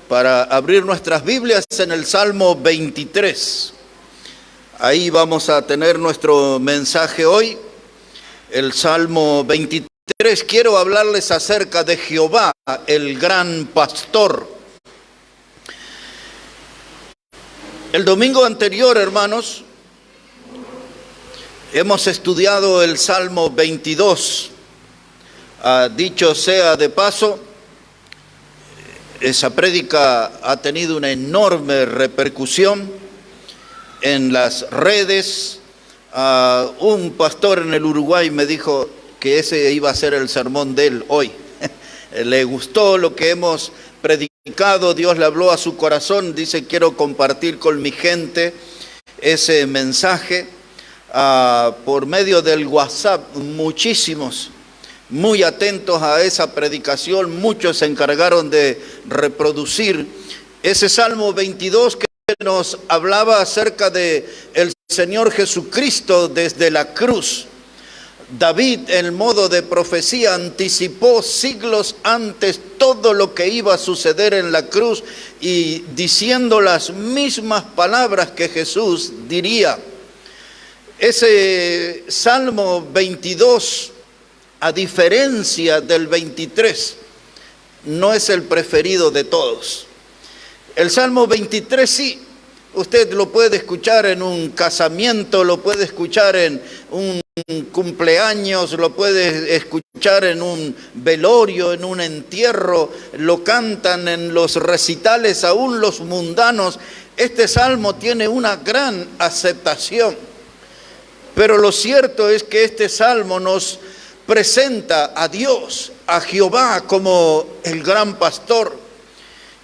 para abrir nuestras Biblias en el Salmo 23. Ahí vamos a tener nuestro mensaje hoy, el Salmo 23. Quiero hablarles acerca de Jehová, el gran pastor. El domingo anterior, hermanos, hemos estudiado el Salmo 22. Dicho sea de paso, esa prédica ha tenido una enorme repercusión en las redes. Un pastor en el Uruguay me dijo que ese iba a ser el sermón de él hoy. Le gustó lo que hemos predicado, Dios le habló a su corazón, dice: quiero compartir con mi gente ese mensaje. Por medio del WhatsApp, muchísimos muy atentos a esa predicación, muchos se encargaron de reproducir ese Salmo 22 que nos hablaba acerca de el Señor Jesucristo desde la cruz. David, en modo de profecía, anticipó siglos antes todo lo que iba a suceder en la cruz y diciendo las mismas palabras que Jesús diría. Ese Salmo 22, a diferencia del 23, no es el preferido de todos. El Salmo 23 sí, usted lo puede escuchar en un casamiento, lo puede escuchar en un cumpleaños, lo puede escuchar en un velorio, en un entierro, lo cantan en los recitales, aún los mundanos. Este salmo tiene una gran aceptación, pero lo cierto es que este salmo nos presenta a Dios, a Jehová, como el gran pastor.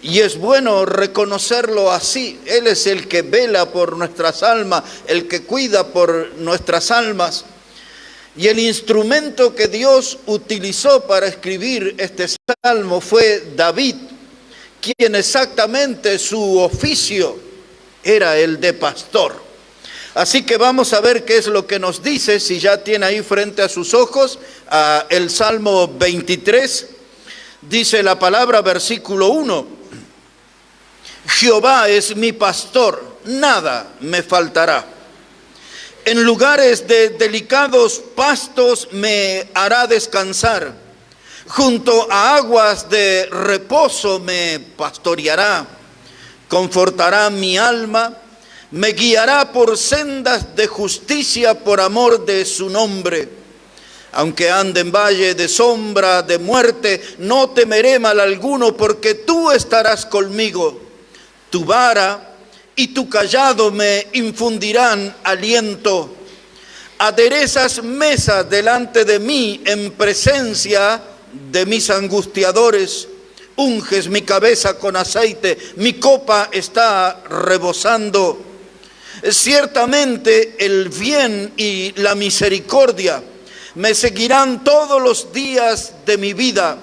Y es bueno reconocerlo así. Él es el que vela por nuestras almas, el que cuida por nuestras almas. Y el instrumento que Dios utilizó para escribir este salmo fue David, quien exactamente su oficio era el de pastor. Así que vamos a ver qué es lo que nos dice, si ya tiene ahí frente a sus ojos el Salmo 23. Dice la palabra, versículo 1: Jehová es mi pastor, nada me faltará. En lugares de delicados pastos me hará descansar. Junto a aguas de reposo me pastoreará. Confortará mi alma. Me guiará por sendas de justicia por amor de su nombre. Aunque ande en valle de sombra de muerte, no temeré mal alguno, porque tú estarás conmigo. Tu vara y tu cayado me infundirán aliento. Aderezas mesas delante de mí en presencia de mis angustiadores. Unges mi cabeza con aceite, mi copa está rebosando. Ciertamente el bien y la misericordia me seguirán todos los días de mi vida,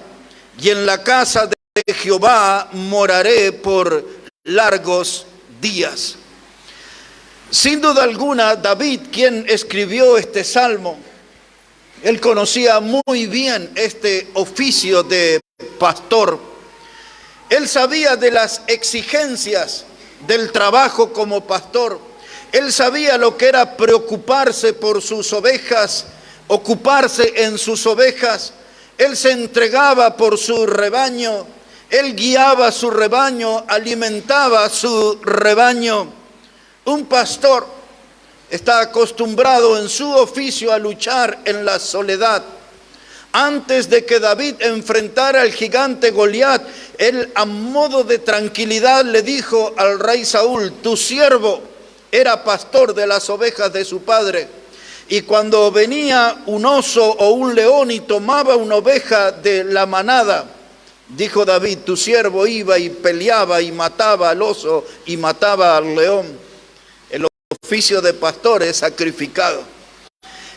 y en la casa de Jehová moraré por largos días. Sin duda alguna, David, quien escribió este salmo, él conocía muy bien este oficio de pastor. Él sabía de las exigencias del trabajo como pastor. Él sabía lo que era preocuparse por sus ovejas, ocuparse en sus ovejas. Él se entregaba por su rebaño. Él guiaba su rebaño, alimentaba su rebaño. Un pastor está acostumbrado en su oficio a luchar en la soledad. Antes de que David enfrentara al gigante Goliat, él a modo de tranquilidad le dijo al rey Saúl: tu siervo era pastor de las ovejas de su padre. Y cuando venía un oso o un león y tomaba una oveja de la manada, dijo David: tu siervo iba y peleaba y mataba al oso y mataba al león. El oficio de pastor es sacrificado.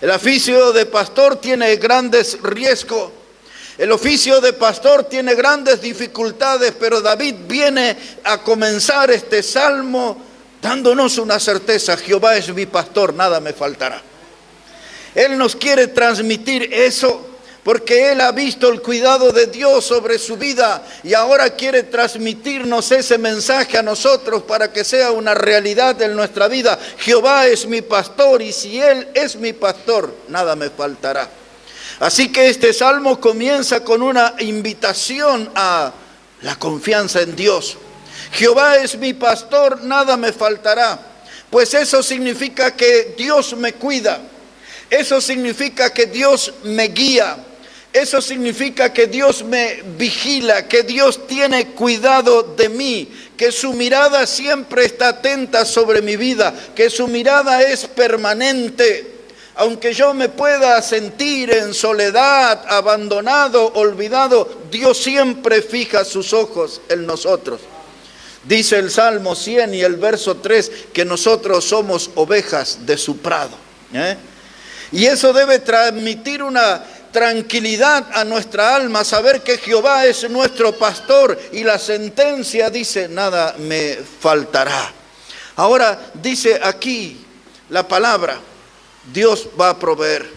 El oficio de pastor tiene grandes riesgos. El oficio de pastor tiene grandes dificultades, pero David viene a comenzar este salmo dándonos una certeza: Jehová es mi pastor, nada me faltará. Él nos quiere transmitir eso porque él ha visto el cuidado de Dios sobre su vida y ahora quiere transmitirnos ese mensaje a nosotros para que sea una realidad en nuestra vida. Jehová es mi pastor y si él es mi pastor, nada me faltará. Así que este salmo comienza con una invitación a la confianza en Dios. Jehová es mi pastor, nada me faltará. Pues eso significa que Dios me cuida. Eso significa que Dios me guía. Eso significa que Dios me vigila, que Dios tiene cuidado de mí, que su mirada siempre está atenta sobre mi vida, que su mirada es permanente. Aunque yo me pueda sentir en soledad, abandonado, olvidado, Dios siempre fija sus ojos en nosotros. Dice el Salmo 100 y el verso 3 que nosotros somos ovejas de su prado. Y eso debe transmitir una tranquilidad a nuestra alma, saber que Jehová es nuestro pastor y la sentencia dice, nada me faltará. Ahora dice aquí la palabra, Dios va a proveer.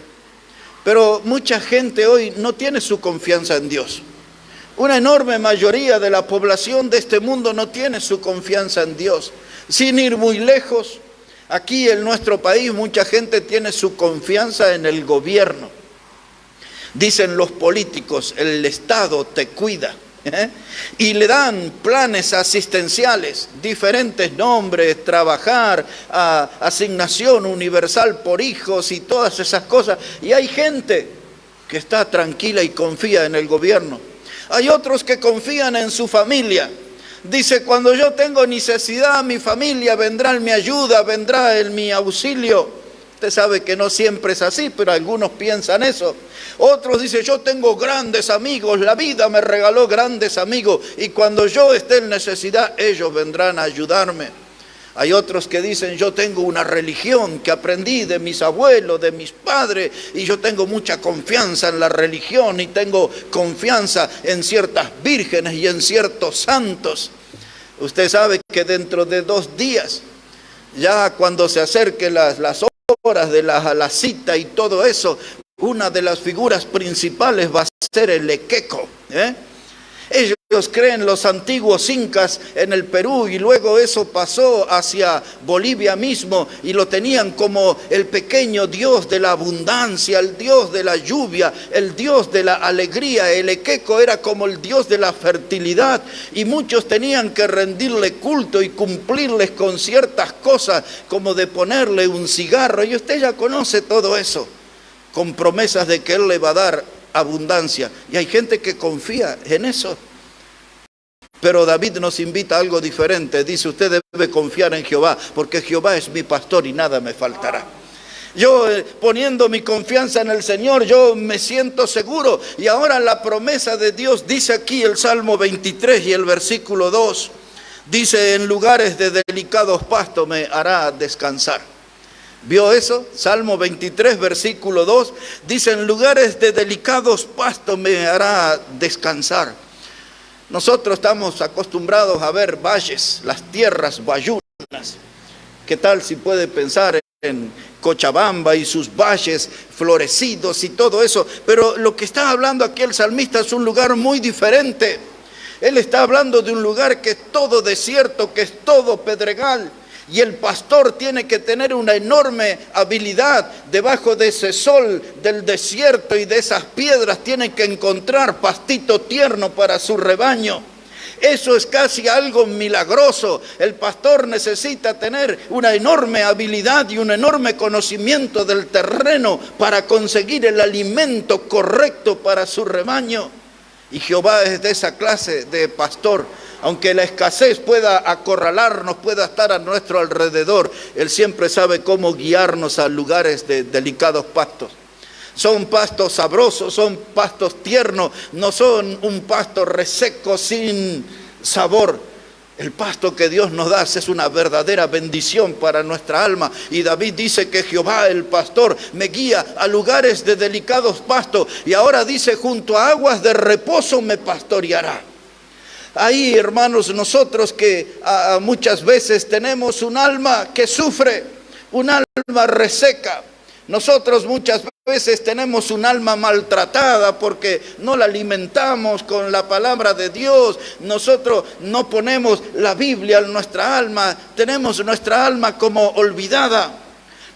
Pero mucha gente hoy no tiene su confianza en Dios. Una enorme mayoría de la población de este mundo no tiene su confianza en Dios. Sin ir muy lejos, aquí en nuestro país mucha gente tiene su confianza en el gobierno. Dicen los políticos, el Estado te cuida. Y le dan planes asistenciales, diferentes nombres, trabajar, asignación universal por hijos y todas esas cosas. Y hay gente que está tranquila y confía en el gobierno. Hay otros que confían en su familia. Dice, cuando yo tengo necesidad, mi familia vendrá en mi ayuda, vendrá en mi auxilio. Usted sabe que no siempre es así, pero algunos piensan eso. Otros dicen, yo tengo grandes amigos, la vida me regaló grandes amigos y cuando yo esté en necesidad, ellos vendrán a ayudarme. Hay otros que dicen, yo tengo una religión que aprendí de mis abuelos, de mis padres, y yo tengo mucha confianza en la religión y tengo confianza en ciertas vírgenes y en ciertos santos. Usted sabe que dentro de 2 días, ya cuando se acerquen las horas de la cita y todo eso, una de las figuras principales va a ser el equeco. Ellos creen, los antiguos incas en el Perú, y luego eso pasó hacia Bolivia mismo, y lo tenían como el pequeño dios de la abundancia, el dios de la lluvia, el dios de la alegría. El equeco era como el dios de la fertilidad, y muchos tenían que rendirle culto y cumplirles con ciertas cosas, como de ponerle un cigarro, y usted ya conoce todo eso, con promesas de que él le va a dar abundancia. Y hay gente que confía en eso. Pero David nos invita a algo diferente. Dice, usted debe confiar en Jehová, porque Jehová es mi pastor y nada me faltará. Yo poniendo mi confianza en el Señor, yo me siento seguro. Y ahora la promesa de Dios, dice aquí el Salmo 23 y el versículo 2, dice, en lugares de delicados pastos me hará descansar. ¿Vio eso? Salmo 23, versículo 2, dice, en lugares de delicados pastos me hará descansar. Nosotros estamos acostumbrados a ver valles, las tierras bayunas. ¿Qué tal si puede pensar en Cochabamba y sus valles florecidos y todo eso? Pero lo que está hablando aquí el salmista es un lugar muy diferente. Él está hablando de un lugar que es todo desierto, que es todo pedregal. Y el pastor tiene que tener una enorme habilidad debajo de ese sol del desierto y de esas piedras. Tiene que encontrar pastito tierno para su rebaño. Eso es casi algo milagroso. El pastor necesita tener una enorme habilidad y un enorme conocimiento del terreno para conseguir el alimento correcto para su rebaño. Y Jehová es de esa clase de pastor. Aunque la escasez pueda acorralarnos, pueda estar a nuestro alrededor, Él siempre sabe cómo guiarnos a lugares de delicados pastos. Son pastos sabrosos, son pastos tiernos, no son un pasto reseco sin sabor. El pasto que Dios nos da es una verdadera bendición para nuestra alma. Y David dice que Jehová el pastor me guía a lugares de delicados pastos. Y ahora dice, junto a aguas de reposo me pastoreará. Ahí, hermanos, nosotros que muchas veces tenemos un alma que sufre, un alma reseca. Nosotros muchas veces tenemos un alma maltratada porque no la alimentamos con la palabra de Dios. Nosotros no ponemos la Biblia en nuestra alma. Tenemos nuestra alma como olvidada.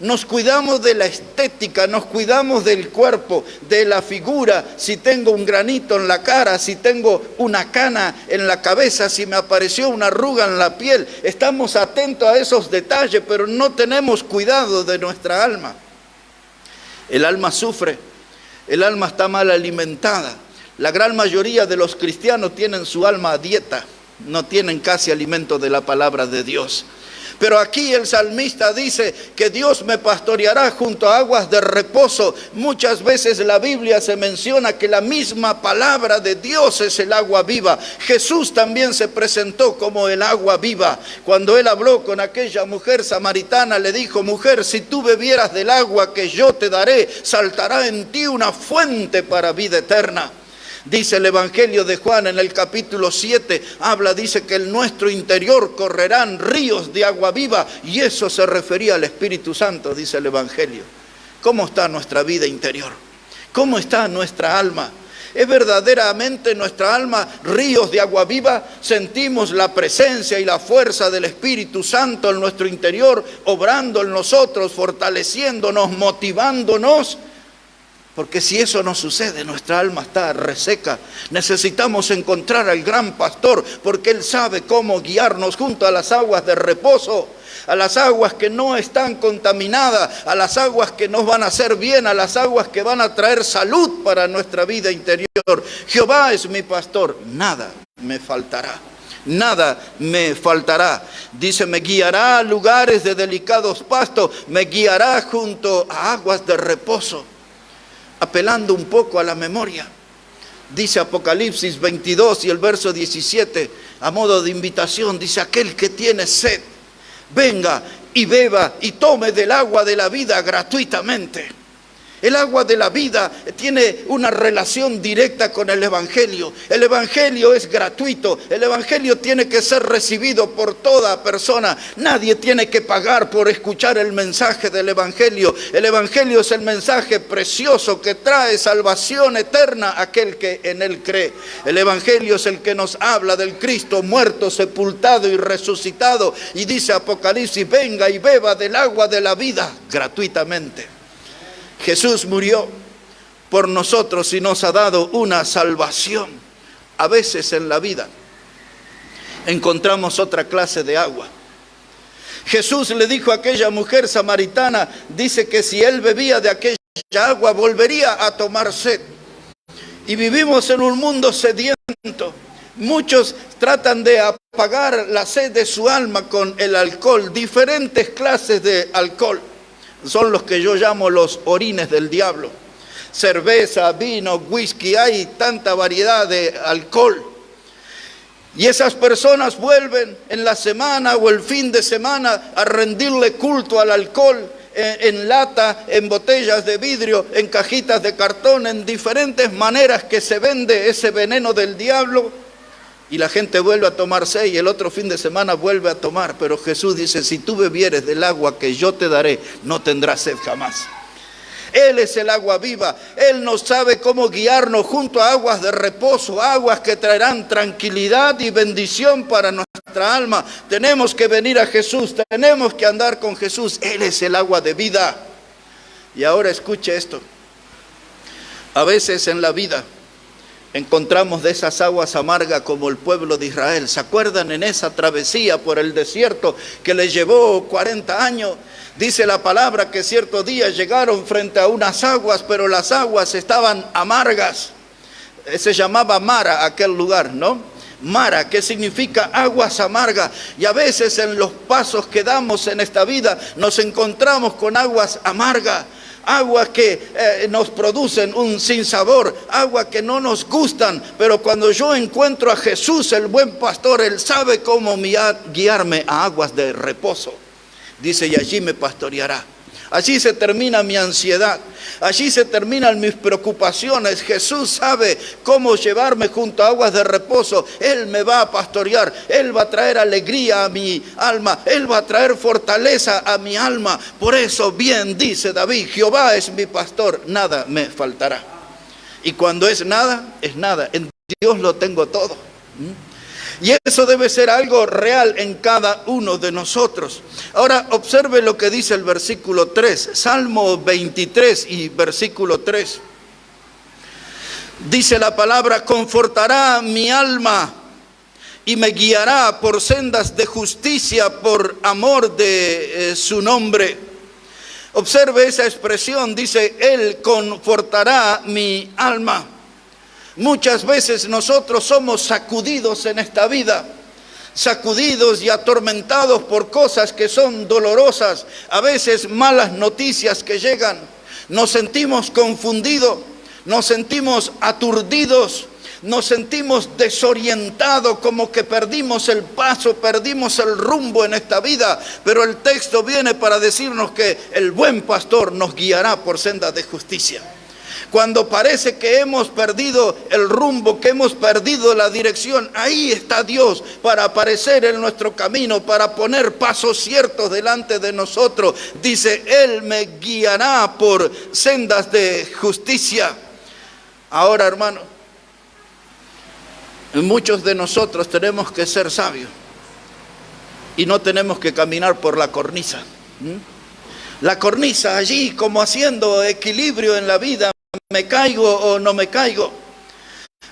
Nos cuidamos de la estética, nos cuidamos del cuerpo, de la figura. Si tengo un granito en la cara, si tengo una cana en la cabeza, si me apareció una arruga en la piel. Estamos atentos a esos detalles, pero no tenemos cuidado de nuestra alma. El alma sufre, el alma está mal alimentada. La gran mayoría de los cristianos tienen su alma a dieta, no tienen casi alimento de la palabra de Dios. Pero aquí el salmista dice que Dios me pastoreará junto a aguas de reposo. Muchas veces en la Biblia se menciona que la misma palabra de Dios es el agua viva. Jesús también se presentó como el agua viva. Cuando él habló con aquella mujer samaritana, le dijo: mujer, si tú bebieras del agua que yo te daré, saltará en ti una fuente para vida eterna. Dice el Evangelio de Juan en el capítulo 7, dice que en nuestro interior correrán ríos de agua viva, y eso se refería al Espíritu Santo, dice el Evangelio. ¿Cómo está nuestra vida interior? ¿Cómo está nuestra alma? ¿Es verdaderamente nuestra alma ríos de agua viva? ¿Sentimos la presencia y la fuerza del Espíritu Santo en nuestro interior, obrando en nosotros, fortaleciéndonos, motivándonos? Porque si eso no sucede, nuestra alma está reseca. Necesitamos encontrar al gran pastor, porque él sabe cómo guiarnos junto a las aguas de reposo, a las aguas que no están contaminadas, a las aguas que nos van a hacer bien, a las aguas que van a traer salud para nuestra vida interior. Jehová es mi pastor, nada me faltará. Nada me faltará. Dice, me guiará a lugares de delicados pastos, me guiará junto a aguas de reposo. Apelando un poco a la memoria, dice Apocalipsis 22 y el verso 17, a modo de invitación, dice: aquel que tiene sed, venga y beba y tome del agua de la vida gratuitamente. El agua de la vida tiene una relación directa con el Evangelio. El Evangelio es gratuito. El Evangelio tiene que ser recibido por toda persona. Nadie tiene que pagar por escuchar el mensaje del Evangelio. El Evangelio es el mensaje precioso que trae salvación eterna a aquel que en él cree. El Evangelio es el que nos habla del Cristo muerto, sepultado y resucitado. Y dice Apocalipsis: venga y beba del agua de la vida gratuitamente. Jesús murió por nosotros y nos ha dado una salvación. A veces en la vida encontramos otra clase de agua. Jesús le dijo a aquella mujer samaritana, dice que si él bebía de aquella agua volvería a tomar sed. Y vivimos en un mundo sediento. Muchos tratan de apagar la sed de su alma con el alcohol, diferentes clases de alcohol. Son los que yo llamo los orines del diablo. Cerveza, vino, whisky, hay tanta variedad de alcohol. Y esas personas vuelven en la semana o el fin de semana a rendirle culto al alcohol en lata, en botellas de vidrio, en cajitas de cartón, en diferentes maneras que se vende ese veneno del diablo. Y la gente vuelve a tomar sed y el otro fin de semana vuelve a tomar. Pero Jesús dice: si tú bebieres del agua que yo te daré, no tendrás sed jamás. Él es el agua viva. Él nos sabe cómo guiarnos junto a aguas de reposo, aguas que traerán tranquilidad y bendición para nuestra alma. Tenemos que venir a Jesús, tenemos que andar con Jesús. Él es el agua de vida. Y ahora escuche esto. A veces en la vida encontramos de esas aguas amargas como el pueblo de Israel. ¿Se acuerdan en esa travesía por el desierto que les llevó 40 años? Dice la palabra que cierto día llegaron frente a unas aguas, pero las aguas estaban amargas. Se llamaba Mara aquel lugar, ¿no? Mara, que significa aguas amargas. Y a veces en los pasos que damos en esta vida nos encontramos con aguas amargas. Aguas que nos producen un sinsabor, aguas que no nos gustan, pero cuando yo encuentro a Jesús, el buen pastor, Él sabe cómo guiarme a aguas de reposo. Dice: y allí me pastoreará. Allí se termina mi ansiedad. Allí se terminan mis preocupaciones. Jesús sabe cómo llevarme junto a aguas de reposo. Él me va a pastorear. Él va a traer alegría a mi alma. Él va a traer fortaleza a mi alma. Por eso bien dice David, Jehová es mi pastor, nada me faltará. Y cuando es nada, es nada. En Dios lo tengo todo. Y eso debe ser algo real en cada uno de nosotros. Ahora observe lo que dice el versículo 3, Salmo 23 y versículo 3. Dice la palabra, confortará mi alma y me guiará por sendas de justicia por amor de su nombre. Observe esa expresión, dice, Él confortará mi alma. Muchas veces nosotros somos sacudidos en esta vida, sacudidos y atormentados por cosas que son dolorosas, a veces malas noticias que llegan. Nos sentimos confundidos, nos sentimos aturdidos, nos sentimos desorientados, como que perdimos el paso, perdimos el rumbo en esta vida. Pero el texto viene para decirnos que el buen pastor nos guiará por sendas de justicia. Cuando parece que hemos perdido el rumbo, que hemos perdido la dirección, ahí está Dios para aparecer en nuestro camino, para poner pasos ciertos delante de nosotros. Dice, Él me guiará por sendas de justicia. Ahora, hermano, muchos de nosotros tenemos que ser sabios y no tenemos que caminar por la cornisa. La cornisa allí como haciendo equilibrio en la vida. ¿Me caigo o no me caigo?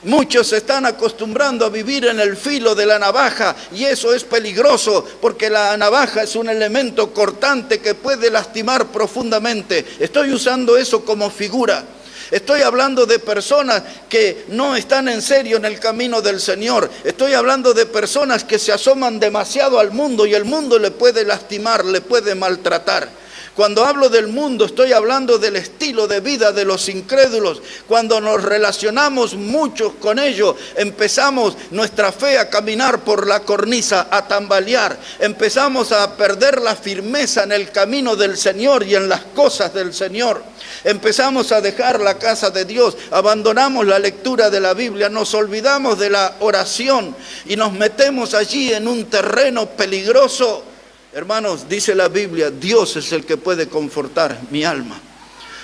Muchos se están acostumbrando a vivir en el filo de la navaja y eso es peligroso porque la navaja es un elemento cortante que puede lastimar profundamente. Estoy usando eso como figura. Estoy hablando de personas que no están en serio en el camino del Señor. Estoy hablando de personas que se asoman demasiado al mundo y el mundo le puede lastimar, le puede maltratar. Cuando hablo del mundo, estoy hablando del estilo de vida de los incrédulos. Cuando nos relacionamos muchos con ellos, empezamos nuestra fe a caminar por la cornisa, a tambalear. Empezamos a perder la firmeza en el camino del Señor y en las cosas del Señor. Empezamos a dejar la casa de Dios, abandonamos la lectura de la Biblia, nos olvidamos de la oración y nos metemos allí en un terreno peligroso. Hermanos, dice la Biblia, Dios es el que puede confortar mi alma.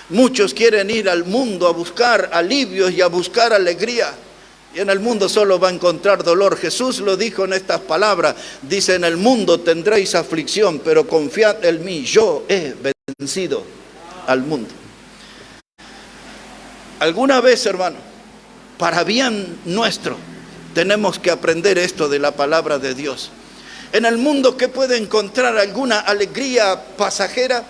Muchos quieren ir al mundo a buscar alivios y a buscar alegría. Y en el mundo solo va a encontrar dolor. Jesús lo dijo en estas palabras. Dice, en el mundo tendréis aflicción, pero confiad en mí. Yo he vencido al mundo. Alguna vez, hermano, para bien nuestro, tenemos que aprender esto de la palabra de Dios. En el mundo, ¿qué puede encontrar alguna alegría pasajera?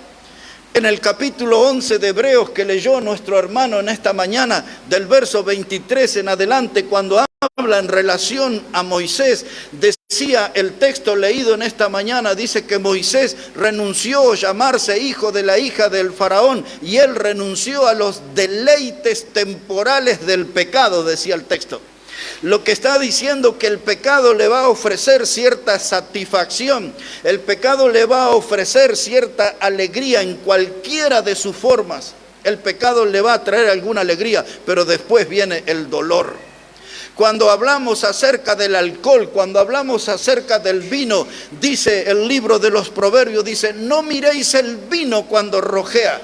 En el capítulo 11 de Hebreos que leyó nuestro hermano en esta mañana, del verso 23 en adelante, cuando habla en relación a Moisés, decía el texto leído en esta mañana, dice que Moisés renunció a llamarse hijo de la hija del faraón y él renunció a los deleites temporales del pecado, decía el texto. Lo que está diciendo que el pecado le va a ofrecer cierta satisfacción, el pecado le va a ofrecer cierta alegría en cualquiera de sus formas. El pecado le va a traer alguna alegría, pero después viene el dolor. Cuando hablamos acerca del alcohol, cuando hablamos acerca del vino, dice el libro de los Proverbios, dice, no miréis el vino cuando rojea,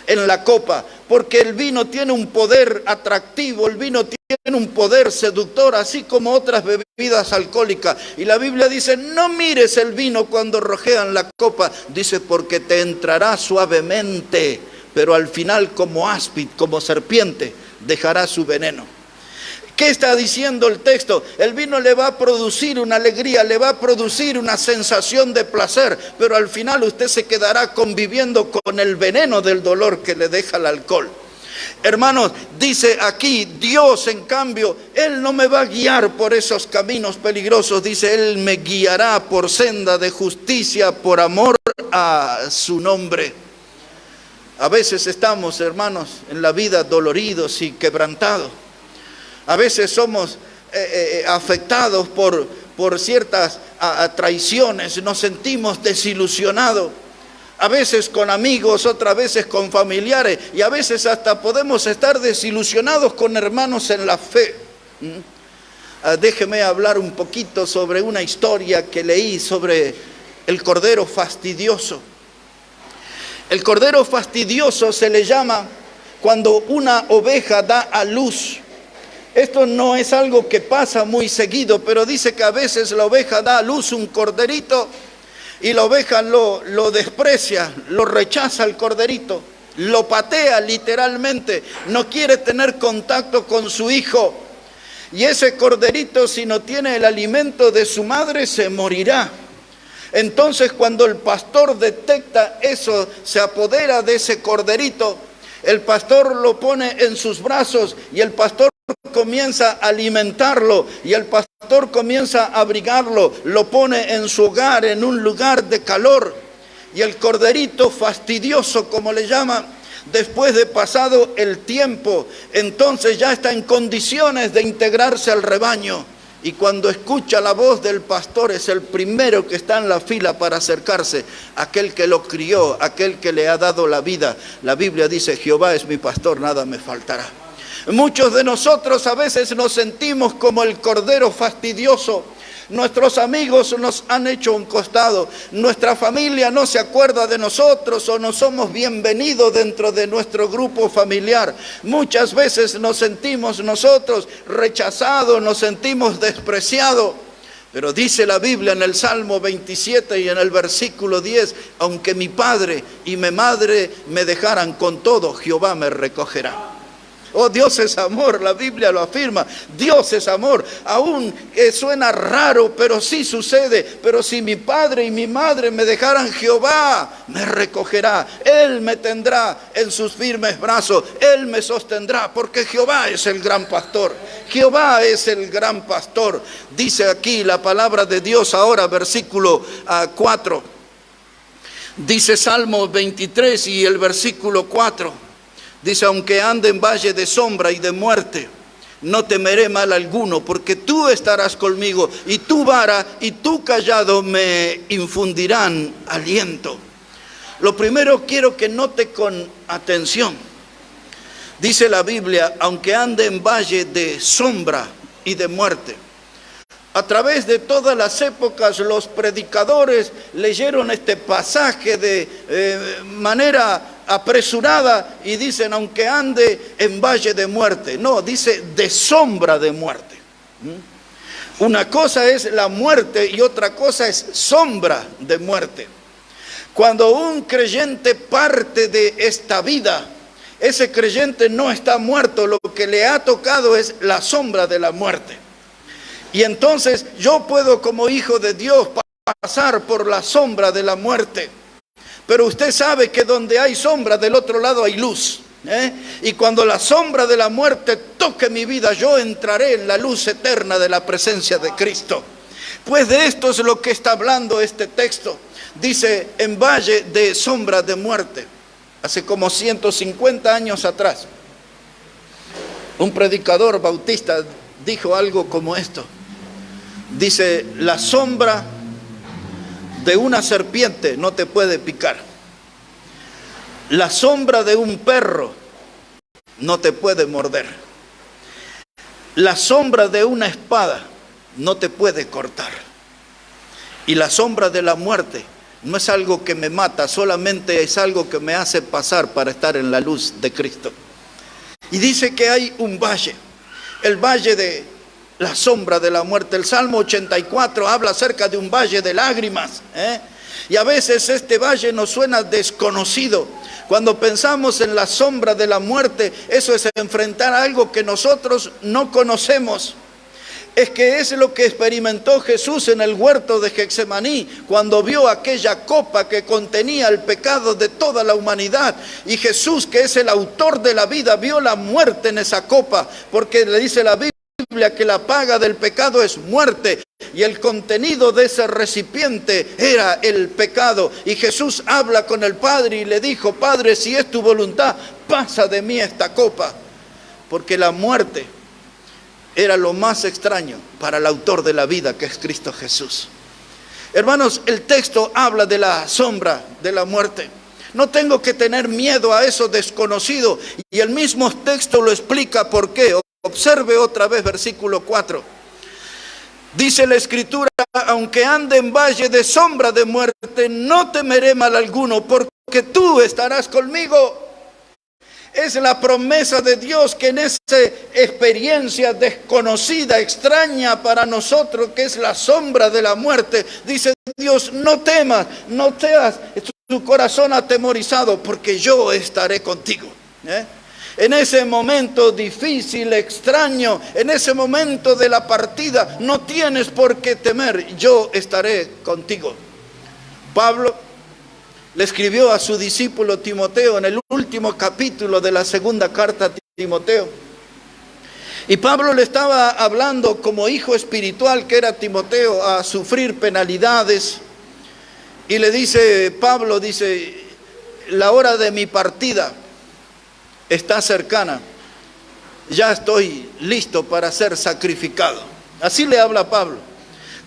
en la copa, porque el vino tiene un poder atractivo, el vino tiene un poder seductor, así como otras bebidas alcohólicas. Y la Biblia dice, no mires el vino cuando rojea en la copa, dice, porque te entrará suavemente, pero al final como áspid, como serpiente, dejará su veneno. ¿Qué está diciendo el texto? El vino le va a producir una alegría, le va a producir una sensación de placer, pero al final usted se quedará conviviendo con el veneno del dolor que le deja el alcohol. Hermanos, dice aquí, Dios en cambio, Él no me va a guiar por esos caminos peligrosos, dice, Él me guiará por senda de justicia, por amor a su nombre. A veces estamos, hermanos, en la vida doloridos y quebrantados. A veces somos afectados por ciertas traiciones, nos sentimos desilusionados. A veces con amigos, otras veces con familiares, y a veces hasta podemos estar desilusionados con hermanos en la fe. Déjeme hablar un poquito sobre una historia que leí sobre el cordero fastidioso. El cordero fastidioso se le llama cuando una oveja da a luz. Esto no es algo que pasa muy seguido, pero dice que a veces la oveja da a luz un corderito y la oveja lo desprecia, lo rechaza el corderito, lo patea literalmente, no quiere tener contacto con su hijo. Y ese corderito, si no tiene el alimento de su madre, se morirá. Entonces, cuando el pastor detecta eso, se apodera de ese corderito, el pastor lo pone en sus brazos y el pastor comienza a alimentarlo y el pastor comienza a abrigarlo, lo pone en su hogar, en un lugar de calor. Y el corderito fastidioso, como le llama, después de pasado el tiempo, entonces ya está en condiciones de integrarse al rebaño. Y cuando escucha la voz del pastor es el primero que está en la fila para acercarse, aquel que lo crió, aquel que le ha dado la vida. La Biblia dice: Jehová es mi pastor, nada me faltará. Muchos de nosotros a veces nos sentimos como el cordero fastidioso. Nuestros amigos nos han hecho un costado, nuestra familia no se acuerda de nosotros o no somos bienvenidos dentro de nuestro grupo familiar. Muchas veces nos sentimos nosotros rechazados, nos sentimos despreciados. Pero dice la Biblia en el Salmo 27 y en el versículo 10, aunque mi padre y mi madre me dejaran, con todo Jehová me recogerá. Oh, Dios es amor, la Biblia lo afirma, Dios es amor, aún suena raro, pero sí sucede. Pero si mi padre y mi madre me dejaran, Jehová me recogerá, Él me tendrá en sus firmes brazos, Él me sostendrá, porque Jehová es el gran pastor, Jehová es el gran pastor. Dice aquí la palabra de Dios ahora, versículo 4, dice Salmo 23 y el versículo 4. Dice: aunque ande en valle de sombra y de muerte, no temeré mal alguno, porque tú estarás conmigo, y tu vara y tu callado me infundirán aliento. Lo primero quiero que note con atención. Dice la Biblia: aunque ande en valle de sombra y de muerte. A través de todas las épocas los predicadores leyeron este pasaje de manera apresurada y dicen: aunque ande en valle de muerte. No, dice de sombra de muerte. Una cosa es la muerte y otra cosa es sombra de muerte. Cuando un creyente parte de esta vida, ese creyente no está muerto, lo que le ha tocado es la sombra de la muerte. Y entonces yo puedo, como hijo de Dios, pasar por la sombra de la muerte. Pero usted sabe que donde hay sombra, del otro lado hay luz. Y cuando la sombra de la muerte toque mi vida, yo entraré en la luz eterna de la presencia de Cristo. Pues de esto es lo que está hablando este texto. Dice: en valle de sombra de muerte. Hace como 150 años atrás, un predicador bautista dijo algo como esto. Dice: la sombra de una serpiente no te puede picar. La sombra de un perro no te puede morder. La sombra de una espada no te puede cortar. Y la sombra de la muerte no es algo que me mata, solamente es algo que me hace pasar para estar en la luz de Cristo. Y dice que hay un valle, el valle de la sombra de la muerte. El Salmo 84 habla acerca de un valle de lágrimas, Y a veces este valle nos suena desconocido. Cuando pensamos en la sombra de la muerte, eso es enfrentar algo que nosotros no conocemos. Es que es lo que experimentó Jesús en el huerto de Getsemaní, cuando vio aquella copa que contenía el pecado de toda la humanidad. Y Jesús, que es el autor de la vida, vio la muerte en esa copa, porque le dice la Biblia que la paga del pecado es muerte, y el contenido de ese recipiente era el pecado. Y Jesús habla con el Padre y le dijo: Padre, si es tu voluntad, pasa de mí esta copa, porque la muerte era lo más extraño para el autor de la vida, que es Cristo Jesús. Hermanos, el texto habla de la sombra de la muerte. No tengo que tener miedo a eso desconocido. Y el mismo texto lo explica por qué. Observe otra vez versículo 4. Dice la Escritura: aunque ande en valle de sombra de muerte, no temeré mal alguno, porque tú estarás conmigo. Es la promesa de Dios que en esa experiencia desconocida, extraña para nosotros, que es la sombra de la muerte, dice Dios: no temas, no seas tu corazón atemorizado, porque yo estaré contigo. En ese momento difícil, extraño, en ese momento de la partida, no tienes por qué temer, yo estaré contigo. Pablo le escribió a su discípulo Timoteo en el último capítulo de la segunda carta a Timoteo. Y Pablo le estaba hablando como hijo espiritual que era Timoteo a sufrir penalidades. Y le dice, Pablo dice: la hora de mi partida está cercana, ya estoy listo para ser sacrificado. Así le habla Pablo.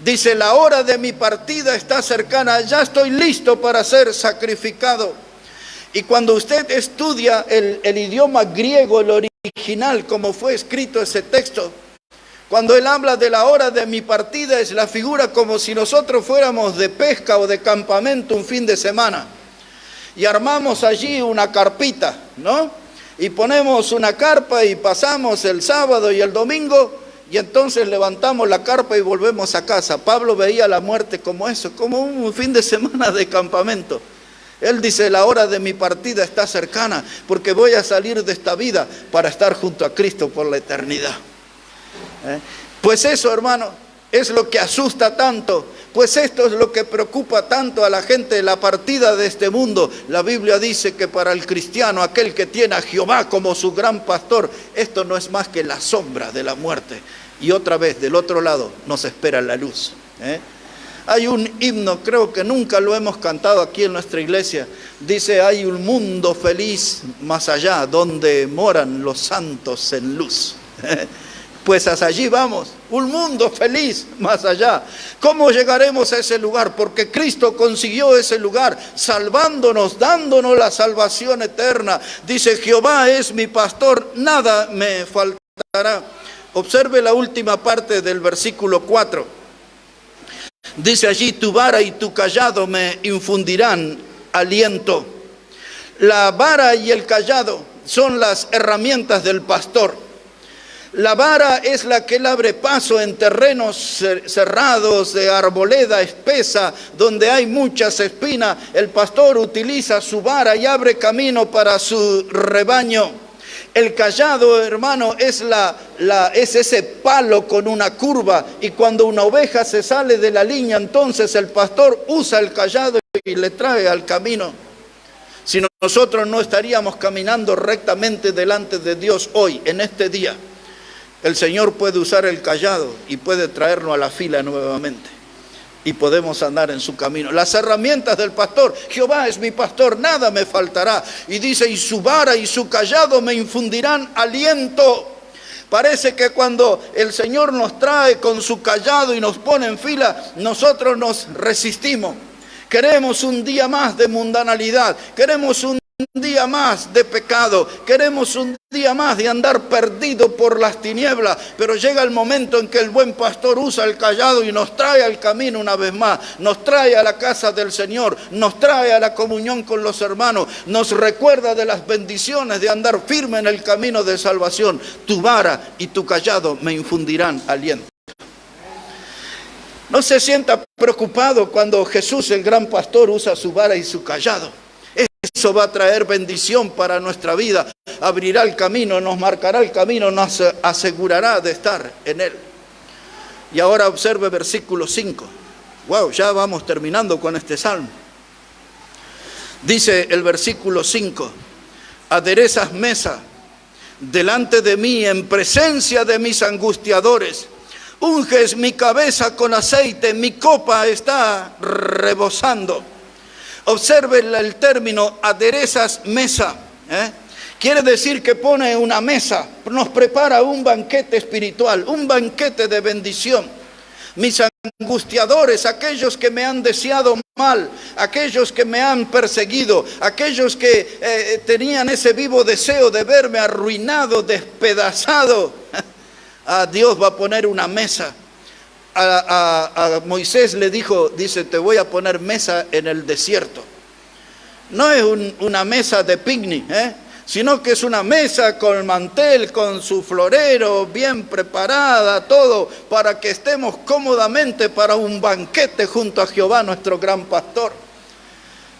Dice: la hora de mi partida está cercana, ya estoy listo para ser sacrificado. Y cuando usted estudia el idioma griego, el original, como fue escrito ese texto, cuando él habla de la hora de mi partida, es la figura como si nosotros fuéramos de pesca o de campamento un fin de semana. Y armamos allí una carpita, ¿no? Y ponemos una carpa y pasamos el sábado y el domingo, y entonces levantamos la carpa y volvemos a casa. Pablo veía la muerte como eso, como un fin de semana de campamento. Él dice: la hora de mi partida está cercana, porque voy a salir de esta vida para estar junto a Cristo por la eternidad. Pues eso, hermano, es lo que asusta tanto. Pues esto es lo que preocupa tanto a la gente, la partida de este mundo. La Biblia dice que para el cristiano, aquel que tiene a Jehová como su gran pastor, esto no es más que la sombra de la muerte. Y otra vez, del otro lado, nos espera la luz. Hay un himno, creo que nunca lo hemos cantado aquí en nuestra iglesia. Dice: hay un mundo feliz más allá, donde moran los santos en luz. Pues hasta allí vamos, un mundo feliz más allá. ¿Cómo llegaremos a ese lugar? Porque Cristo consiguió ese lugar, salvándonos, dándonos la salvación eterna. Dice: Jehová es mi pastor, nada me faltará. Observe la última parte del versículo 4. Dice allí: tu vara y tu cayado me infundirán aliento. La vara y el cayado son las herramientas del pastor. La vara es la que él abre paso en terrenos cerrados, de arboleda espesa, donde hay muchas espinas. El pastor utiliza su vara y abre camino para su rebaño. El cayado, hermano, es ese palo con una curva, y cuando una oveja se sale de la línea, entonces el pastor usa el cayado y le trae al camino. Si nosotros no estaríamos caminando rectamente delante de Dios hoy, en este día, el Señor puede usar el cayado y puede traernos a la fila nuevamente. Y podemos andar en su camino. Las herramientas del pastor: Jehová es mi pastor, nada me faltará. Y dice: y su vara y su cayado me infundirán aliento. Parece que cuando el Señor nos trae con su cayado y nos pone en fila, nosotros nos resistimos. Queremos un día más de mundanalidad, queremos un día más de pecado, queremos un día más de andar perdido por las tinieblas, pero llega el momento en que el buen pastor usa el cayado y nos trae al camino una vez más, nos trae a la casa del Señor, nos trae a la comunión con los hermanos, nos recuerda de las bendiciones de andar firme en el camino de salvación. Tu vara y tu cayado me infundirán aliento. No se sienta preocupado cuando Jesús, el gran pastor, usa su vara y su cayado. Eso va a traer bendición para nuestra vida, abrirá el camino, nos marcará el camino, nos asegurará de estar en él. Y ahora observe versículo 5. Wow, ya vamos terminando con este salmo. Dice el versículo 5: aderezas mesa delante de mí en presencia de mis angustiadores. Unges mi cabeza con aceite, mi copa está rebosando. Observe el término aderezas mesa. Quiere decir que pone una mesa, nos prepara un banquete espiritual, un banquete de bendición. Mis angustiadores, aquellos que me han deseado mal, aquellos que me han perseguido, aquellos que tenían ese vivo deseo de verme arruinado, despedazado. Dios va a poner una mesa. A Moisés le dice, te voy a poner mesa en el desierto. No es una mesa de picnic, sino que es una mesa con mantel, con su florero, bien preparada, todo, para que estemos cómodamente para un banquete junto a Jehová, nuestro gran pastor.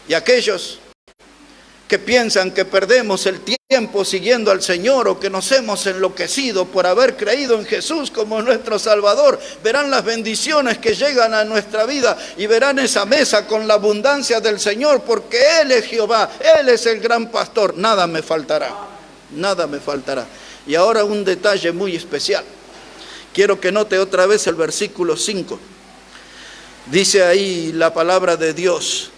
Y aquellos que piensan que perdemos el tiempo siguiendo al Señor o que nos hemos enloquecido por haber creído en Jesús como nuestro Salvador, verán las bendiciones que llegan a nuestra vida y verán esa mesa con la abundancia del Señor, porque Él es Jehová, Él es el gran pastor, nada me faltará, nada me faltará. Y ahora un detalle muy especial, quiero que note otra vez el versículo 5, dice ahí la palabra de Dios.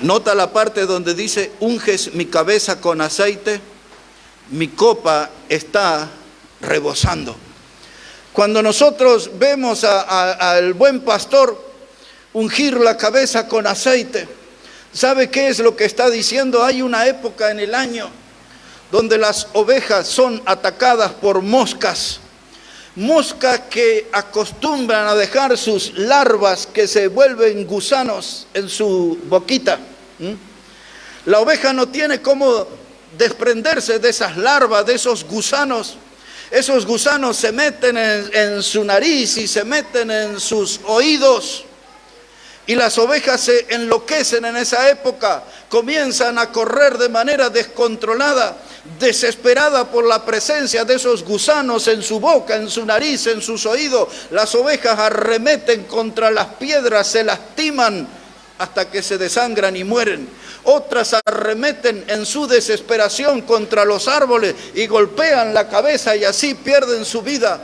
Nota la parte donde dice, unges mi cabeza con aceite, mi copa está rebosando. Cuando nosotros vemos al buen pastor ungir la cabeza con aceite, ¿sabe qué es lo que está diciendo? Hay una época en el año donde las ovejas son atacadas por moscas. Moscas que acostumbran a dejar sus larvas que se vuelven gusanos en su boquita. La oveja no tiene cómo desprenderse de esas larvas, de esos gusanos. Esos gusanos se meten en su nariz y se meten en sus oídos. Y las ovejas se enloquecen en esa época, comienzan a correr de manera descontrolada, desesperada por la presencia de esos gusanos en su boca, en su nariz, en sus oídos. Las ovejas arremeten contra las piedras, se lastiman hasta que se desangran y mueren. Otras arremeten en su desesperación contra los árboles y golpean la cabeza y así pierden su vida.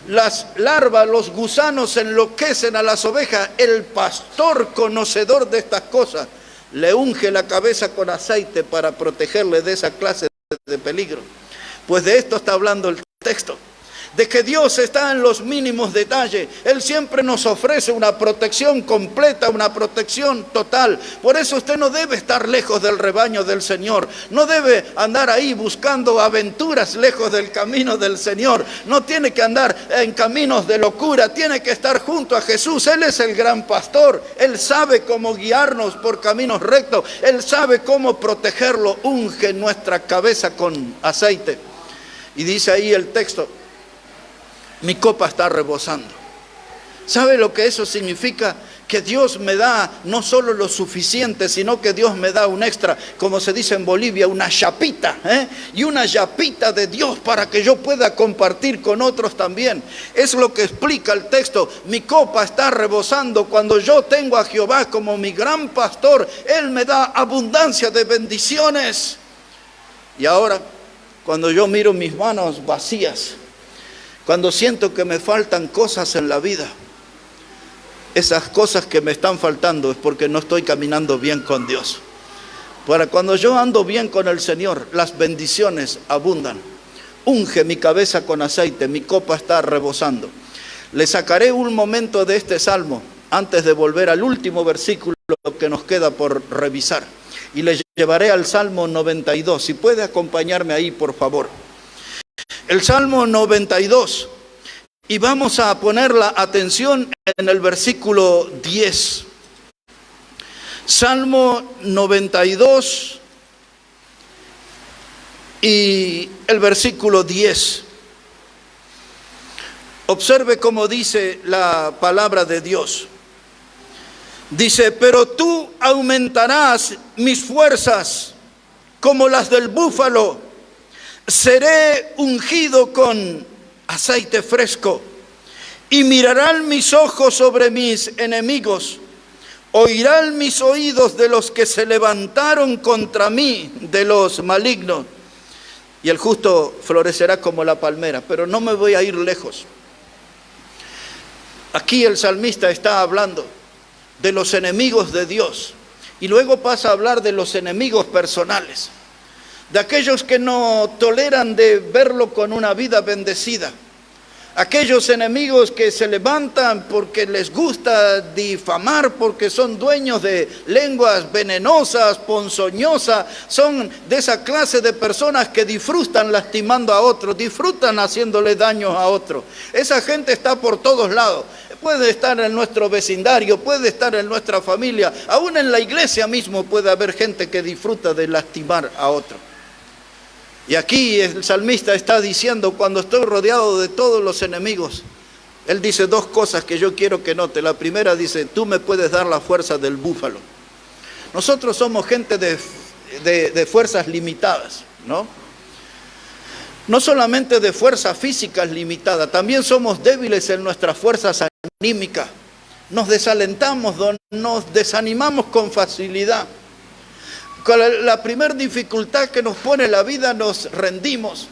Las larvas, los gusanos enloquecen a las ovejas. El pastor, conocedor de estas cosas, le unge la cabeza con aceite para protegerle de esa clase de peligro. Pues de esto está hablando el texto, de que Dios está en los mínimos detalles. Él siempre nos ofrece una protección completa, una protección total. Por eso usted no debe estar lejos del rebaño del Señor, no debe andar ahí buscando aventuras lejos del camino del Señor, no tiene que andar en caminos de locura, tiene que estar junto a Jesús. Él es el gran pastor, Él sabe cómo guiarnos por caminos rectos, Él sabe cómo protegerlo. Unge nuestra cabeza con aceite. Y dice ahí el texto, mi copa está rebosando. ¿Sabe lo que eso significa? Que Dios me da no solo lo suficiente, sino que Dios me da un extra, como se dice en Bolivia, una chapita, y una chapita de Dios para que yo pueda compartir con otros también. Es lo que explica el texto. Mi copa está rebosando. Cuando yo tengo a Jehová como mi gran pastor, Él me da abundancia de bendiciones. Y ahora, cuando yo miro mis manos vacías, cuando siento que me faltan cosas en la vida, esas cosas que me están faltando es porque no estoy caminando bien con Dios. Para cuando yo ando bien con el Señor, las bendiciones abundan. Unge mi cabeza con aceite, mi copa está rebosando. Le sacaré un momento de este salmo antes de volver al último versículo que nos queda por revisar. Y le llevaré al Salmo 92. Si puede acompañarme ahí, por favor. El Salmo 92, y vamos a poner la atención en el versículo 10. Salmo 92 y el versículo 10. Observe cómo dice la palabra de Dios. Dice, pero tú aumentarás mis fuerzas como las del búfalo. Seré ungido con aceite fresco y mirarán mis ojos sobre mis enemigos. Oirán mis oídos de los que se levantaron contra mí, de los malignos. Y el justo florecerá como la palmera. Pero no me voy a ir lejos. Aquí el salmista está hablando de los enemigos de Dios. Y luego pasa a hablar de los enemigos personales. De aquellos que no toleran de verlo con una vida bendecida. Aquellos enemigos que se levantan porque les gusta difamar, porque son dueños de lenguas venenosas, ponzoñosas, son de esa clase de personas que disfrutan lastimando a otros, disfrutan haciéndole daños a otros. Esa gente está por todos lados. Puede estar en nuestro vecindario, puede estar en nuestra familia, aún en la iglesia mismo puede haber gente que disfruta de lastimar a otro. Y aquí el salmista está diciendo, cuando estoy rodeado de todos los enemigos, él dice dos cosas que yo quiero que note. La primera dice, tú me puedes dar la fuerza del búfalo. Nosotros somos gente de fuerzas limitadas, ¿no? No solamente de fuerzas físicas limitadas, también somos débiles en nuestras fuerzas anímicas. Nos desalentamos, nos desanimamos con facilidad. Con la primera dificultad que nos pone la vida nos rendimos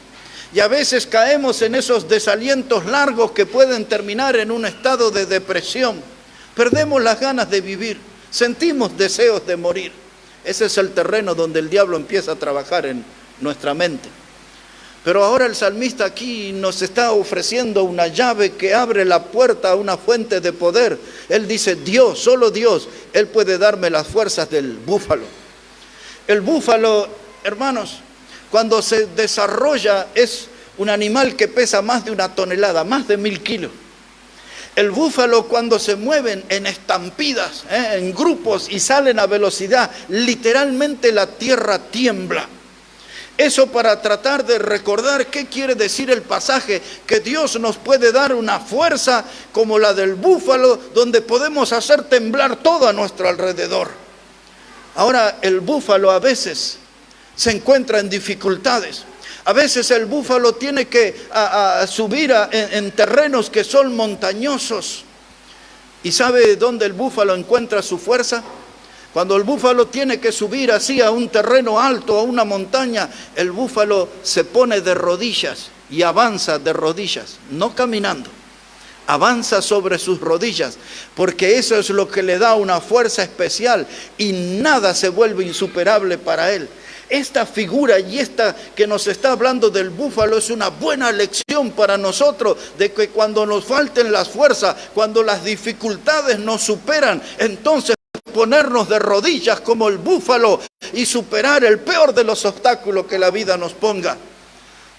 y a veces caemos en esos desalientos largos que pueden terminar en un estado de depresión. Perdemos las ganas de vivir, sentimos deseos de morir. Ese es el terreno donde el diablo empieza a trabajar en nuestra mente. Pero ahora el salmista aquí nos está ofreciendo una llave que abre la puerta a una fuente de poder. Él dice, Dios, solo Dios, Él puede darme las fuerzas del búfalo. El búfalo, hermanos, cuando se desarrolla es un animal que pesa más de 1 tonelada, más de 1000 kilos. El búfalo cuando se mueven en estampidas, en grupos y salen a velocidad, literalmente la tierra tiembla. Eso para tratar de recordar qué quiere decir el pasaje, que Dios nos puede dar una fuerza como la del búfalo, donde podemos hacer temblar todo a nuestro alrededor. Ahora, el búfalo a veces se encuentra en dificultades. A veces el búfalo tiene que subir en terrenos que son montañosos. ¿Y sabe dónde el búfalo encuentra su fuerza? Cuando el búfalo tiene que subir así a un terreno alto, a una montaña, el búfalo se pone de rodillas y avanza de rodillas, no caminando. Avanza sobre sus rodillas, porque eso es lo que le da una fuerza especial y nada se vuelve insuperable para él. Esta figura y esta que nos está hablando del búfalo es una buena lección para nosotros, de que cuando nos falten las fuerzas, cuando las dificultades nos superan, entonces ponernos de rodillas como el búfalo y superar el peor de los obstáculos que la vida nos ponga.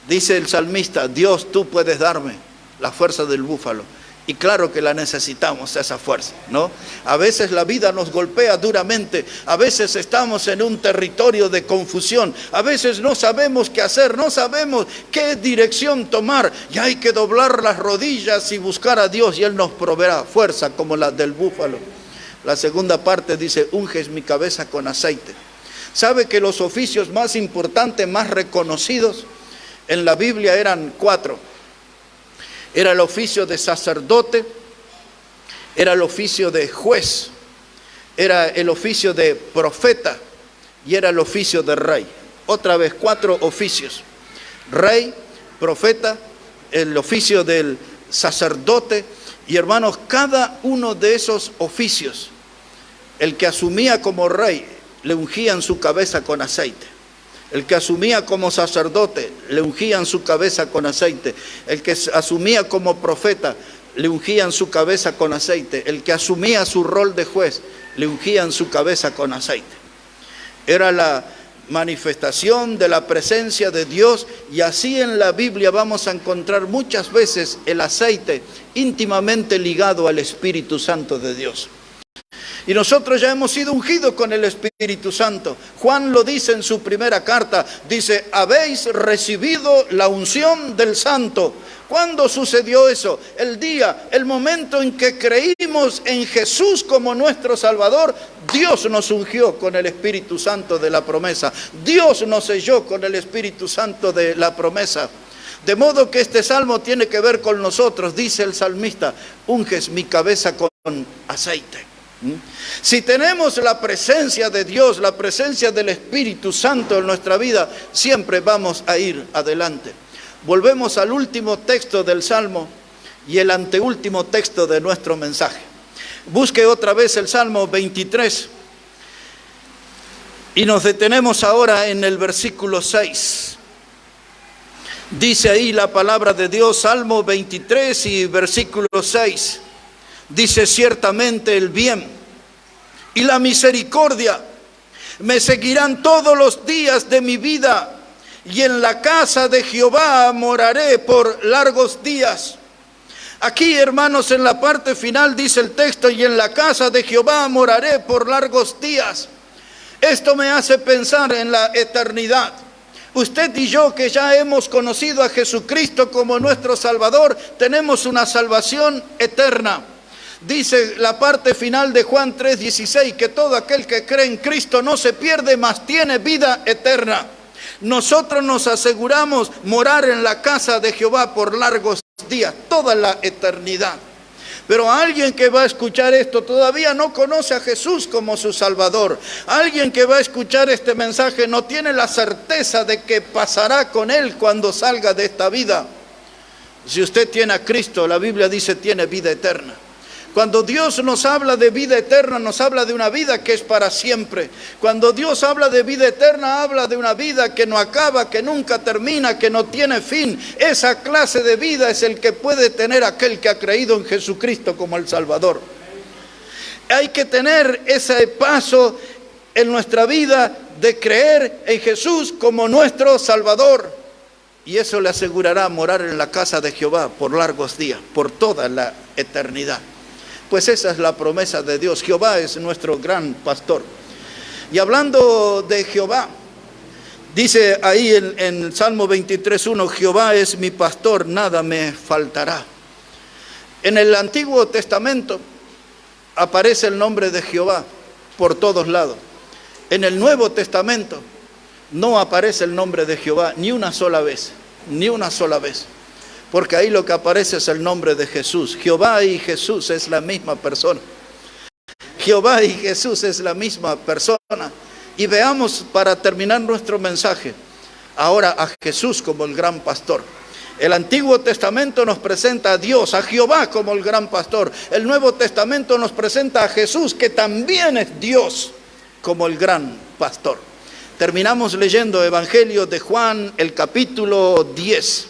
Dice el salmista, Dios, tú puedes darme la fuerza del búfalo. Y claro que la necesitamos, esa fuerza, ¿no? A veces la vida nos golpea duramente, a veces estamos en un territorio de confusión, a veces no sabemos qué hacer, no sabemos qué dirección tomar, y hay que doblar las rodillas y buscar a Dios, y Él nos proveerá fuerza como la del búfalo. La segunda parte dice, unges mi cabeza con aceite. ¿Sabe que los oficios más importantes, más reconocidos en la Biblia eran 4? Era el oficio de sacerdote, era el oficio de juez, era el oficio de profeta y era el oficio de rey. Otra vez, 4 oficios: rey, profeta, el oficio del sacerdote. Y hermanos, cada uno de esos oficios, el que asumía como rey, le ungían su cabeza con aceite. El que asumía como sacerdote, le ungían su cabeza con aceite. El que asumía como profeta, le ungían su cabeza con aceite. El que asumía su rol de juez, le ungían su cabeza con aceite. Era la manifestación de la presencia de Dios, y así en la Biblia vamos a encontrar muchas veces el aceite íntimamente ligado al Espíritu Santo de Dios. Y nosotros ya hemos sido ungidos con el Espíritu Santo. Juan lo dice en su primera carta, dice, habéis recibido la unción del Santo. ¿Cuándo sucedió eso? El día, el momento en que creímos en Jesús como nuestro Salvador, Dios nos ungió con el Espíritu Santo de la promesa. Dios nos selló con el Espíritu Santo de la promesa. De modo que este salmo tiene que ver con nosotros. Dice el salmista, unges mi cabeza con aceite. Si tenemos la presencia de Dios, la presencia del Espíritu Santo en nuestra vida, siempre vamos a ir adelante. Volvemos al último texto del Salmo y el anteúltimo texto de nuestro mensaje. Busque otra vez el Salmo 23 y nos detenemos ahora en el versículo 6. Dice ahí la palabra de Dios, Salmo 23 y versículo 6. Dice: ciertamente el bien y la misericordia me seguirán todos los días de mi vida, y en la casa de Jehová moraré por largos días. Aquí, hermanos, en la parte final dice el texto: y en la casa de Jehová moraré por largos días. Esto me hace pensar en la eternidad. Usted y yo, que ya hemos conocido a Jesucristo como nuestro Salvador, tenemos una salvación eterna. Dice la parte final de Juan 3:16, que todo aquel que cree en Cristo no se pierde, mas tiene vida eterna. Nosotros nos aseguramos morar en la casa de Jehová por largos días, toda la eternidad. Pero alguien que va a escuchar esto todavía no conoce a Jesús como su Salvador. Alguien que va a escuchar este mensaje no tiene la certeza de que pasará con él cuando salga de esta vida. Si usted tiene a Cristo, la Biblia dice, tiene vida eterna. Cuando Dios nos habla de vida eterna, nos habla de una vida que es para siempre. Cuando Dios habla de vida eterna, habla de una vida que no acaba, que nunca termina, que no tiene fin. Esa clase de vida es el que puede tener aquel que ha creído en Jesucristo como el Salvador. Hay que tener ese paso en nuestra vida de creer en Jesús como nuestro Salvador. Y eso le asegurará morar en la casa de Jehová por largos días, por toda la eternidad. Pues esa es la promesa de Dios. Jehová es nuestro gran pastor. Y hablando de Jehová, dice ahí en Salmo 23:1, Jehová es mi pastor, nada me faltará. En el Antiguo Testamento aparece el nombre de Jehová por todos lados. En el Nuevo Testamento no aparece el nombre de Jehová ni una sola vez, ni una sola vez. Porque ahí lo que aparece es el nombre de Jesús. Jehová y Jesús es la misma persona. Jehová y Jesús es la misma persona. Y veamos, para terminar nuestro mensaje, ahora a Jesús como el gran pastor. El Antiguo Testamento nos presenta a Dios, a Jehová como el gran pastor. El Nuevo Testamento nos presenta a Jesús, que también es Dios, como el gran pastor. Terminamos leyendo Evangelio de Juan, el capítulo 10.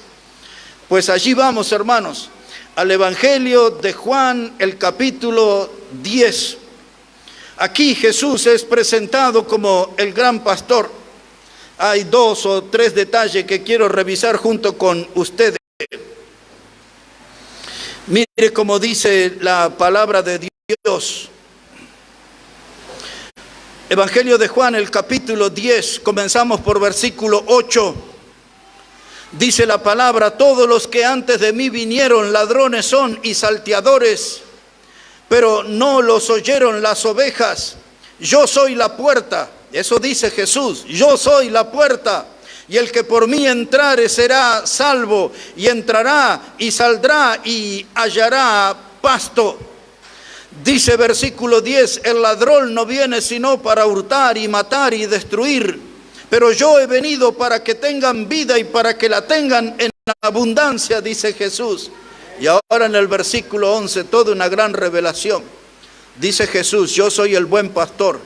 Pues allí vamos, hermanos, al Evangelio de Juan, el capítulo 10. Aquí Jesús es presentado como el gran pastor. Hay 2 o 3 detalles que quiero revisar junto con ustedes. Mire cómo dice la palabra de Dios. Evangelio de Juan, el capítulo 10, comenzamos por versículo 8. Dice la palabra: todos los que antes de mí vinieron ladrones son y salteadores, pero no los oyeron las ovejas. Yo soy la puerta. Eso dice Jesús: yo soy la puerta, y el que por mí entrare será salvo, y entrará y saldrá y hallará pasto. Dice versículo 10: el ladrón no viene sino para hurtar y matar y destruir. Pero yo he venido para que tengan vida y para que la tengan en abundancia, dice Jesús. Y ahora en el versículo 11, toda una gran revelación. Dice Jesús: yo soy el buen pastor,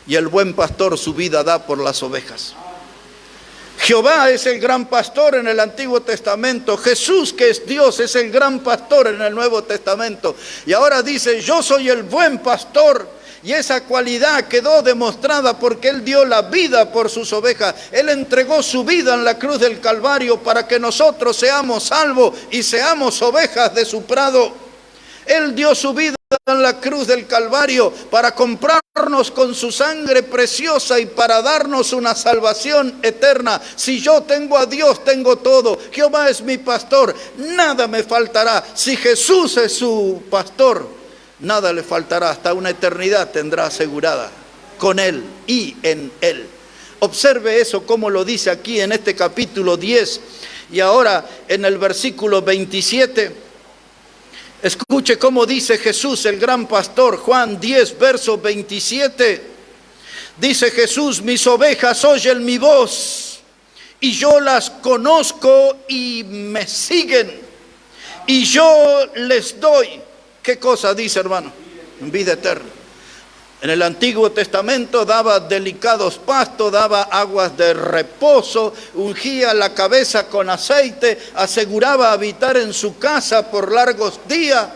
y el buen pastor su vida da por las ovejas. Jehová es el gran pastor en el Antiguo Testamento. Jesús, que es Dios, es el gran pastor en el Nuevo Testamento. Y ahora dice: yo soy el buen pastor. Y esa cualidad quedó demostrada porque Él dio la vida por sus ovejas. Él entregó su vida en la cruz del Calvario para que nosotros seamos salvos y seamos ovejas de su prado. Él dio su vida en la cruz del Calvario para comprarnos con su sangre preciosa y para darnos una salvación eterna. Si yo tengo a Dios, tengo todo. Jehová es mi pastor, nada me faltará. Si Jesús es su pastor, nada le faltará, hasta una eternidad tendrá asegurada con Él y en Él. Observe eso, como lo dice aquí en este capítulo 10. Y ahora en el versículo 27, escuche cómo dice Jesús, el gran pastor. Juan 10, verso 27. Dice Jesús: mis ovejas oyen mi voz, y yo las conozco y me siguen, y yo les doy. ¿Qué cosa dice, hermano? Vida eterna. En el Antiguo Testamento daba delicados pastos, daba aguas de reposo, ungía la cabeza con aceite, aseguraba habitar en su casa por largos días.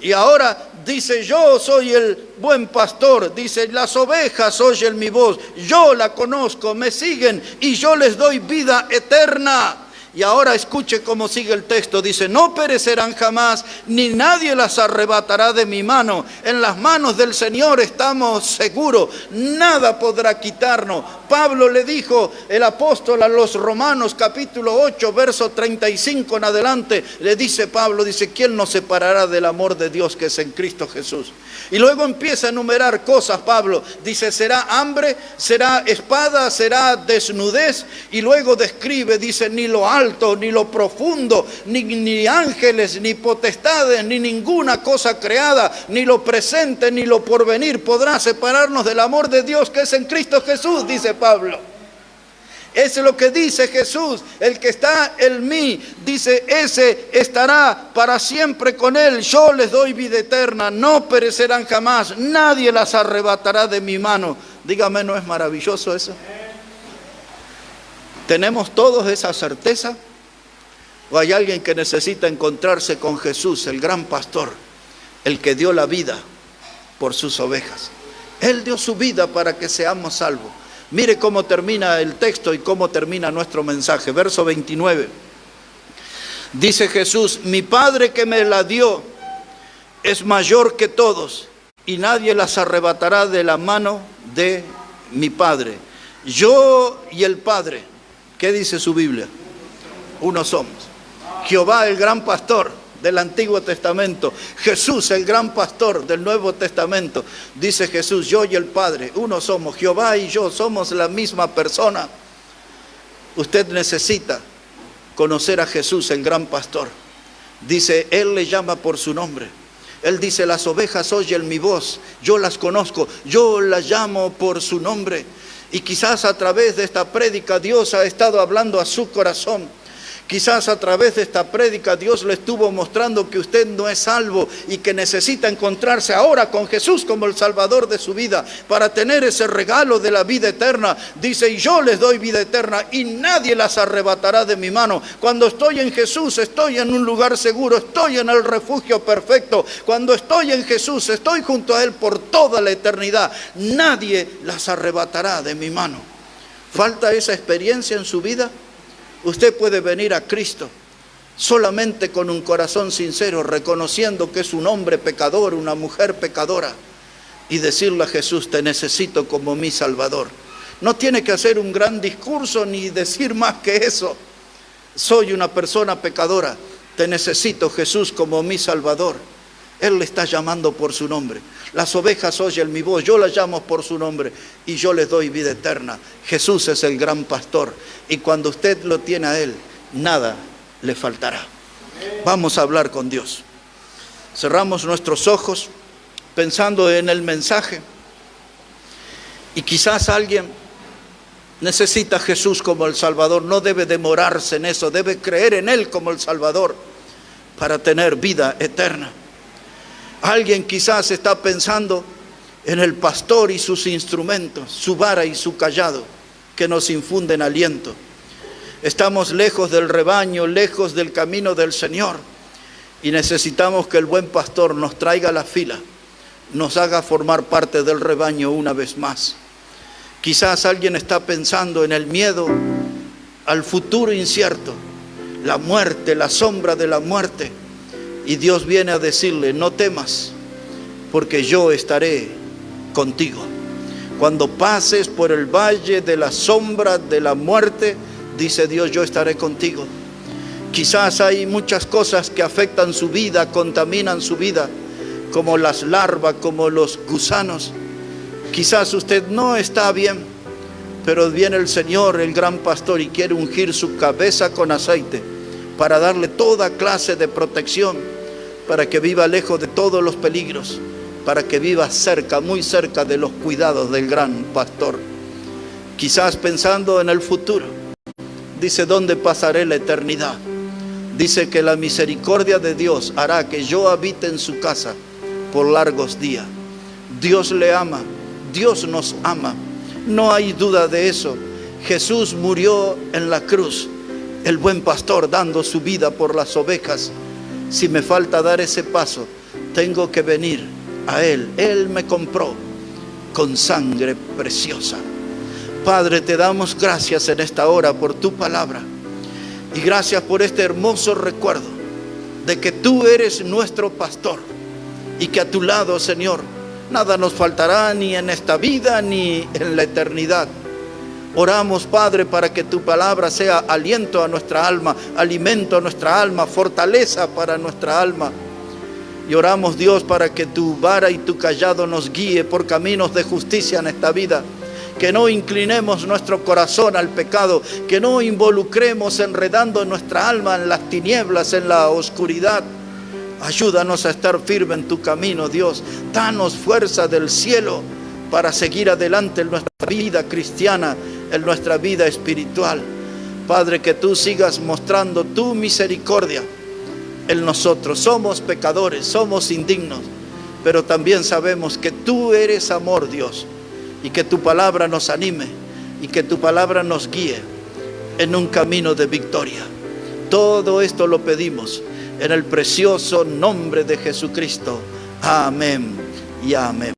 Y ahora dice, yo soy el buen pastor, dice, las ovejas oyen mi voz, yo la conozco, me siguen y yo les doy vida eterna. Y ahora escuche cómo sigue el texto, dice, no perecerán jamás, ni nadie las arrebatará de mi mano. En las manos del Señor estamos seguros, nada podrá quitarnos. Pablo le dijo, el apóstol a los Romanos capítulo 8, verso 35 en adelante, le dice Pablo, dice, ¿quién nos separará del amor de Dios que es en Cristo Jesús? Y luego empieza a enumerar cosas Pablo, dice, será hambre, será espada, será desnudez, y luego describe, dice, ni lo alto, ni lo profundo, ni ángeles, ni potestades, ni ninguna cosa creada, ni lo presente, ni lo porvenir podrá separarnos del amor de Dios que es en Cristo Jesús, dice Pablo. Es lo que dice Jesús, el que está en mí, dice, ese estará para siempre con él. Yo les doy vida eterna, no perecerán jamás, nadie las arrebatará de mi mano. Dígame, ¿no es maravilloso eso? ¿Tenemos todos esa certeza? ¿O hay alguien que necesita encontrarse con Jesús, el gran pastor, el que dio la vida por sus ovejas? Él dio su vida para que seamos salvos. Mire cómo termina el texto y cómo termina nuestro mensaje. Verso 29. Dice Jesús, mi Padre que me la dio es mayor que todos y nadie las arrebatará de la mano de mi Padre. Yo y el Padre, ¿qué dice su Biblia? Uno somos. Jehová el gran pastor del Antiguo Testamento, Jesús el gran pastor del Nuevo Testamento. Dice Jesús, yo y el Padre, uno somos. Jehová y yo somos la misma persona. Usted necesita conocer a Jesús el gran pastor. Dice, Él le llama por su nombre. Él dice, las ovejas oyen mi voz, yo las conozco, yo las llamo por su nombre. Y quizás a través de esta prédica Dios ha estado hablando a su corazón. Quizás a través de esta prédica Dios le estuvo mostrando que usted no es salvo y que necesita encontrarse ahora con Jesús como el Salvador de su vida para tener ese regalo de la vida eterna. Dice, y yo les doy vida eterna y nadie las arrebatará de mi mano. Cuando estoy en Jesús, estoy en un lugar seguro, estoy en el refugio perfecto. Cuando estoy en Jesús, estoy junto a Él por toda la eternidad. Nadie las arrebatará de mi mano. ¿Falta esa experiencia en su vida? Usted puede venir a Cristo solamente con un corazón sincero, reconociendo que es un hombre pecador, una mujer pecadora, y decirle a Jesús, te necesito como mi Salvador. No tiene que hacer un gran discurso ni decir más que eso. Soy una persona pecadora, te necesito Jesús como mi Salvador. Él le está llamando por su nombre. Las ovejas oyen mi voz, yo las llamo por su nombre y yo les doy vida eterna. Jesús es el gran pastor y cuando usted lo tiene a Él, nada le faltará. Vamos a hablar con Dios. Cerramos nuestros ojos pensando en el mensaje y quizás alguien necesita a Jesús como el Salvador. No debe demorarse en eso, debe creer en Él como el Salvador para tener vida eterna. Alguien quizás está pensando en el pastor y sus instrumentos, su vara y su cayado, que nos infunden aliento. Estamos lejos del rebaño, lejos del camino del Señor, y necesitamos que el buen pastor nos traiga a la fila, nos haga formar parte del rebaño una vez más. Quizás alguien está pensando en el miedo al futuro incierto, la muerte, la sombra de la muerte. Y Dios viene a decirle, no temas, porque yo estaré contigo. Cuando pases por el valle de la sombra de la muerte, dice Dios, yo estaré contigo. Quizás hay muchas cosas que afectan su vida, contaminan su vida, como las larvas, como los gusanos. Quizás usted no está bien, pero viene el Señor, el gran pastor, y quiere ungir su cabeza con aceite para darle toda clase de protección, para que viva lejos de todos los peligros, para que viva cerca, muy cerca de los cuidados del gran pastor. Quizás pensando en el futuro, dice, ¿dónde pasaré la eternidad? Dice que la misericordia de Dios hará que yo habite en su casa por largos días. Dios le ama, Dios nos ama. No hay duda de eso. Jesús murió en la cruz, el buen pastor dando su vida por las ovejas. Si me falta dar ese paso, tengo que venir a Él. Él me compró con sangre preciosa. Padre, te damos gracias en esta hora por tu palabra. Y gracias por este hermoso recuerdo de que tú eres nuestro pastor. Y que a tu lado, Señor, nada nos faltará ni en esta vida ni en la eternidad. Oramos, Padre, para que tu palabra sea aliento a nuestra alma, alimento a nuestra alma, fortaleza para nuestra alma. Y oramos, Dios, para que tu vara y tu cayado nos guíe por caminos de justicia en esta vida. Que no inclinemos nuestro corazón al pecado, que no involucremos enredando nuestra alma en las tinieblas, en la oscuridad. Ayúdanos a estar firme en tu camino, Dios. Danos fuerza del cielo para seguir adelante en nuestra vida cristiana, en nuestra vida espiritual. Padre, que tú sigas mostrando tu misericordia en nosotros. Somos pecadores, somos indignos, pero también sabemos que tú eres amor, Dios, y que tu palabra nos anime y que tu palabra nos guíe en un camino de victoria. Todo esto lo pedimos en el precioso nombre de Jesucristo. Amén y amén.